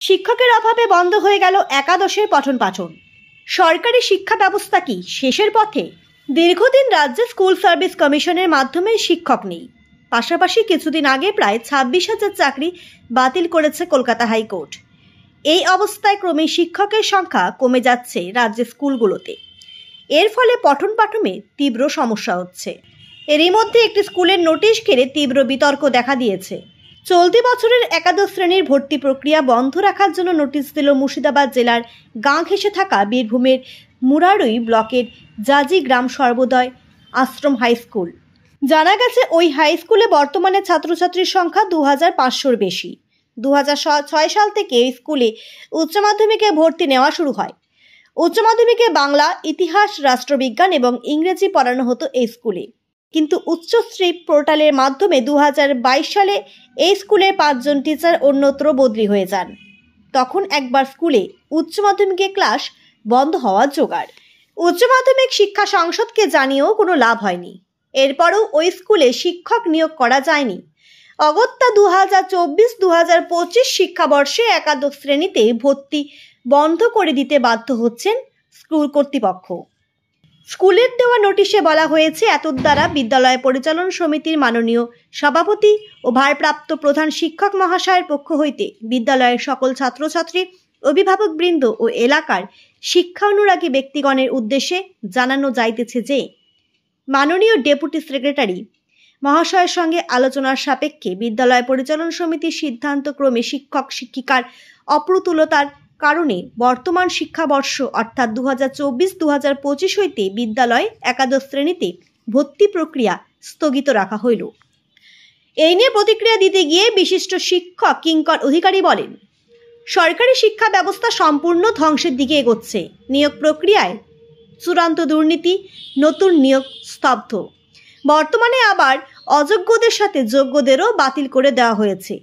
শিক্ষকের অভাবে বন্ধ হয়ে গেল একাদশের পঠন পাঠন। সরকারি শিক্ষা ব্যবস্থা কি শেষের পথে? দীর্ঘদিন রাজ্যে স্কুল সার্ভিস কমিশনের মাধ্যমে শিক্ষক নেই। পাশাপাশি কিছুদিন আগে প্রায় 26,000 চাকরি বাতিল করেছে কলকাতা হাইকোর্ট। এই অবস্থায় ক্রমে শিক্ষকের সংখ্যা কমে যাচ্ছে রাজ্যের স্কুলগুলোতে। এর ফলে পঠন পাঠনে তীব্র সমস্যা হচ্ছে। এরই মধ্যে একটি স্কুলের নোটিশ ঘিরে তীব্র বিতর্ক দেখা দিয়েছে। চলতি বছরের একাদশ শ্রেণীর ভর্তি প্রক্রিয়া বন্ধ রাখার জন্য নোটিশ দিল মুর্শিদাবাদ জেলার গাঁ ঘেঁষে থাকা বীরভূমের মুরারই ব্লকের জাজি গ্রাম সর্বোদয় আশ্রম হাই স্কুল। জানা গেছে ওই হাই স্কুলে বর্তমানে ছাত্রছাত্রীর সংখ্যা 2500-র বেশি। 2006 সাল থেকে এই স্কুলে উচ্চ মাধ্যমিকে ভর্তি নেওয়া শুরু হয়। উচ্চ মাধ্যমিকে বাংলা, ইতিহাস, রাষ্ট্রবিজ্ঞান এবং ইংরেজি পড়ানো হতো এই স্কুলে। কিন্তু উচ্চশ্রী পোর্টালের মাধ্যমে 2022 সালে এই স্কুলের 5 জন টিচার অন্যত্র বদলি হয়ে যান। তখন একবার স্কুলে উচ্চ মাধ্যমিকের ক্লাস বন্ধ হওয়ার জোগাড়। উচ্চ মাধ্যমিক শিক্ষা সংসদকে জানিয়েও কোনো লাভ হয়নি। এরপরও ওই স্কুলে শিক্ষক নিয়োগ করা যায়নি। অগত্যা 2024-2025 শিক্ষাবর্ষে একাদশ শ্রেণীতে ভর্তি বন্ধ করে দিতে বাধ্য হচ্ছেন স্কুল কর্তৃপক্ষ। স্কুলের দেওয়া নোটিশে বলা হয়েছে, এতদ্বারা বিদ্যালয় পরিচালন সমিতির মাননীয় সভাপতি ও ভারপ্রাপ্ত প্রধান শিক্ষক মহাশয়ের পক্ষ হইতে বিদ্যালয়ের সকল ছাত্রছাত্রী, অভিভাবকবৃন্দ ও এলাকার শিক্ষা অনুরাগী ব্যক্তিগণের উদ্দেশ্যে জানানো যাইতেছে যে, মাননীয় ডেপুটি সেক্রেটারি মহাশয়ের সঙ্গে আলোচনার সাপেক্ষে বিদ্যালয় পরিচালন সমিতির সিদ্ধান্ত ক্রমে শিক্ষক শিক্ষিকার অপ্রতুলতার কারণে বর্তমান শিক্ষাবর্ষ অর্থাৎ 2024-2025 হইতে বিদ্যালয় একাদশ শ্রেণীতে ভর্তি প্রক্রিয়া স্থগিত রাখা হইল। এই নিয়ে প্রতিক্রিয়া দিতে গিয়ে বিশিষ্ট শিক্ষক কিঙ্কর অধিকারী বলেন, সরকারি শিক্ষা ব্যবস্থা সম্পূর্ণ ধ্বংসের দিকে এগোচ্ছে। নিয়োগ প্রক্রিয়ায় চূড়ান্ত দুর্নীতি, নতুন নিয়োগ স্তব্ধ। বর্তমানে আবার অযোগ্যদের সাথে যোগ্যদেরও বাতিল করে দেওয়া হয়েছে।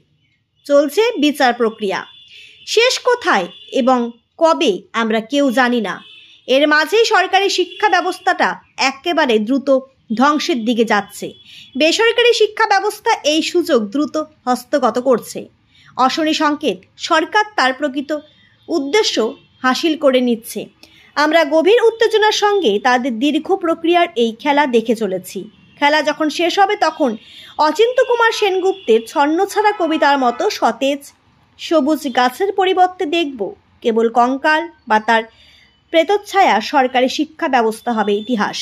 চলছে বিচার প্রক্রিয়া। শেষ কোথায় এবং কবে আমরা কেউ জানি না। এর মাঝেই সরকারি শিক্ষা ব্যবস্থাটা একেবারে দ্রুত ধ্বংসের দিকে যাচ্ছে। বেসরকারি শিক্ষা ব্যবস্থা এই সুযোগ দ্রুত হস্তগত করছে। অশনি সংকেত সরকার তার প্রকৃত উদ্দেশ্য হাসিল করে নিচ্ছে। আমরা গভীর উত্তেজনার সঙ্গে তাদের দীর্ঘ প্রক্রিয়ার এই খেলা দেখে চলেছি। খেলা যখন শেষ হবে তখন অচিন্ত কুমার সেনগুপ্তের ছন্নছাড়া কবিতার মতো সতেজ সবুজ গাছের পরিবর্তে দেখব কেবল কঙ্কাল বা তার প্রেতচ্ছায়া। সরকারি শিক্ষা ব্যবস্থা হবে ইতিহাস।